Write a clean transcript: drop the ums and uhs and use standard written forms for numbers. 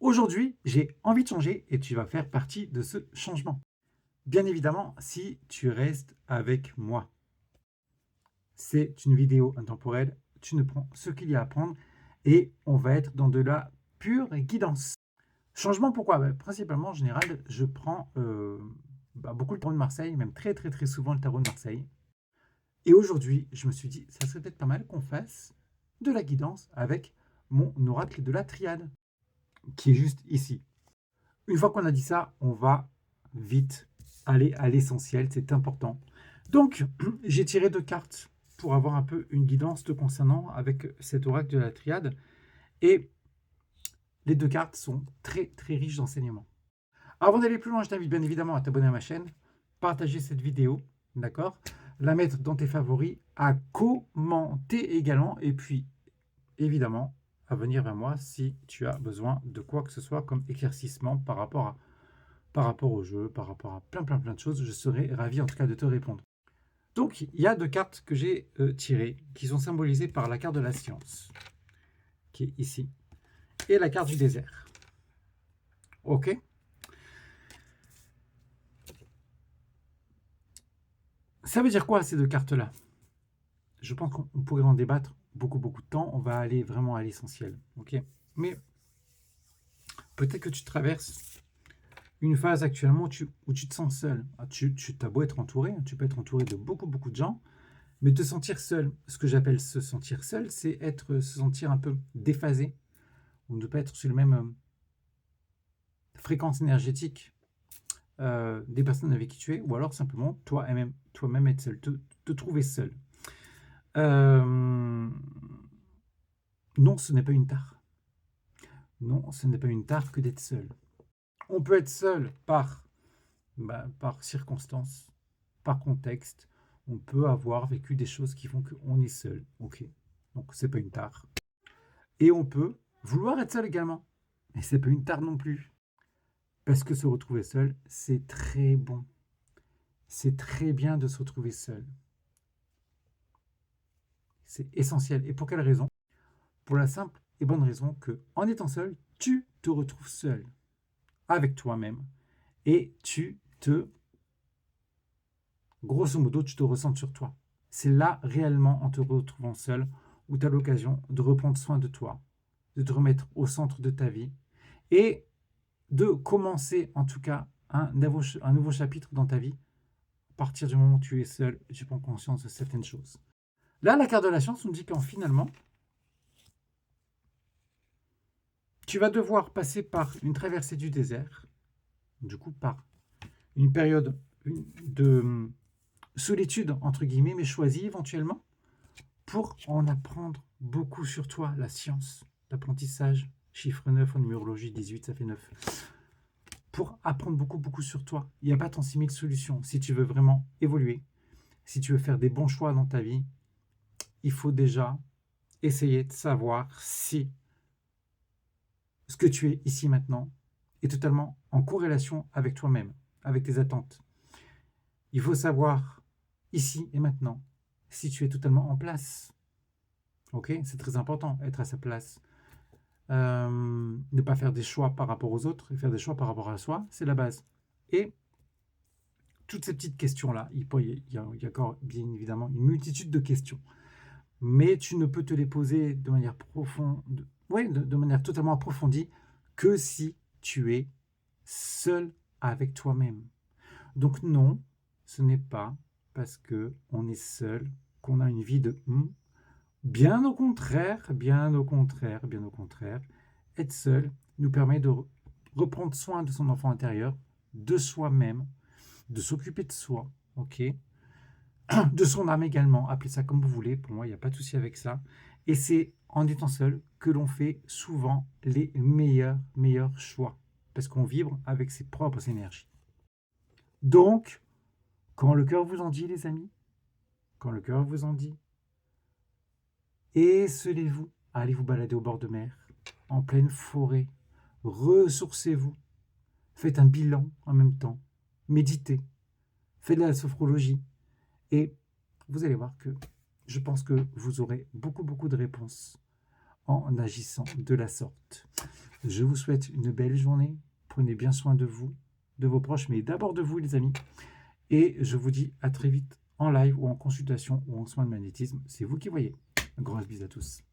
Aujourd'hui, j'ai envie de changer et tu vas faire partie de ce changement. Bien évidemment, si tu restes avec moi. C'est une vidéo intemporelle, tu ne prends ce qu'il y a à prendre et on va être dans de la pure guidance. Changement pourquoi? Principalement, en général, je prends beaucoup le tarot de Marseille, même très très très souvent le tarot de Marseille. Et aujourd'hui, je me suis dit, ça serait peut-être pas mal qu'on fasse de la guidance avec mon oracle de la triade, qui est juste ici. Une fois qu'on a dit ça, on va vite aller à l'essentiel, c'est important. Donc, j'ai tiré 2 cartes pour avoir un peu une guidance te concernant avec cet oracle de la triade. Et les 2 cartes sont très très riches d'enseignements. Avant d'aller plus loin, je t'invite bien évidemment à t'abonner à ma chaîne, partager cette vidéo, d'accord, la mettre dans tes favoris, à commenter également, et puis évidemment à venir vers moi si tu as besoin de quoi que ce soit comme éclaircissement par rapport au jeu, par rapport à plein de choses. Je serai ravi en tout cas de te répondre. Donc il y a 2 cartes que j'ai tirées qui sont symbolisées par la carte de la science, qui est ici, et la carte du désert. Ok. Ça veut dire quoi ces 2 cartes-là? Je pense qu'on pourrait en débattre beaucoup de temps. On va aller vraiment à l'essentiel. Ok. Mais peut-être que tu traverses une phase actuellement où tu te sens seul. Tu as beau être entouré, tu peux être entouré de beaucoup de gens, mais te sentir seul. Ce que j'appelle se sentir seul, c'est se sentir un peu déphasé, ou ne pas être sur la même fréquence énergétique des personnes avec qui tu es, ou alors simplement toi-même être seul, te trouver seul. Non, ce n'est pas une tare. Non, ce n'est pas une tare que d'être seul. On peut être seul par circonstance, par contexte. On peut avoir vécu des choses qui font qu'on est seul. Ok, donc c'est pas une tare. Et on peut vouloir être seul également. Et c'est pas une tare non plus. Parce que se retrouver seul, c'est très bon. C'est très bien de se retrouver seul. C'est essentiel. Et pour quelle raison? Pour la simple et bonne raison que, en étant seul, tu te retrouves seul avec toi-même et grosso modo, tu te ressens sur toi. C'est là réellement, en te retrouvant seul, où tu as l'occasion de reprendre soin de toi, de te remettre au centre de ta vie et de commencer en tout cas un nouveau chapitre dans ta vie à partir du moment où tu es seul et tu prends conscience de certaines choses. Là, la carte de la chance nous dit qu'en finalement, tu vas devoir passer par une traversée du désert, du coup par une période de solitude, entre guillemets, mais choisie éventuellement, pour en apprendre beaucoup sur toi, la science, l'apprentissage, chiffre 9 en numérologie, 18, ça fait 9. Pour apprendre beaucoup sur toi. Il n'y a pas 36 000 solutions. Si tu veux vraiment évoluer, si tu veux faire des bons choix dans ta vie, il faut déjà essayer de savoir si ce que tu es ici maintenant est totalement en corrélation avec toi-même, avec tes attentes. Il faut savoir ici et maintenant si tu es totalement en place. Ok, c'est très important, être à sa place. Ne pas faire des choix par rapport aux autres et faire des choix par rapport à soi, c'est la base. Et toutes ces petites questions-là, il y a encore bien évidemment une multitude de questions, mais tu ne peux te les poser de manière profonde, de manière totalement approfondie, que si tu es seul avec toi-même. Donc non, ce n'est pas parce que on est seul qu'on a une vie de bien au contraire, bien au contraire, bien au contraire. Être seul nous permet de reprendre soin de son enfant intérieur, de soi-même, de s'occuper de soi, ok, de son âme également, appelez ça comme vous voulez, pour moi il n'y a pas de souci avec ça. Et c'est en étant seul que l'on fait souvent les meilleurs choix, parce qu'on vibre avec ses propres énergies. Donc, quand le cœur vous en dit, les amis, quand le cœur vous en dit, esselez-vous, allez vous balader au bord de mer, en pleine forêt, ressourcez-vous, faites un bilan en même temps, méditez, faites de la sophrologie, et vous allez voir que je pense que vous aurez beaucoup de réponses en agissant de la sorte. Je vous souhaite une belle journée. Prenez bien soin de vous, de vos proches, mais d'abord de vous, les amis. Et je vous dis à très vite en live ou en consultation ou en soins de magnétisme. C'est vous qui voyez. Grosse bise à tous.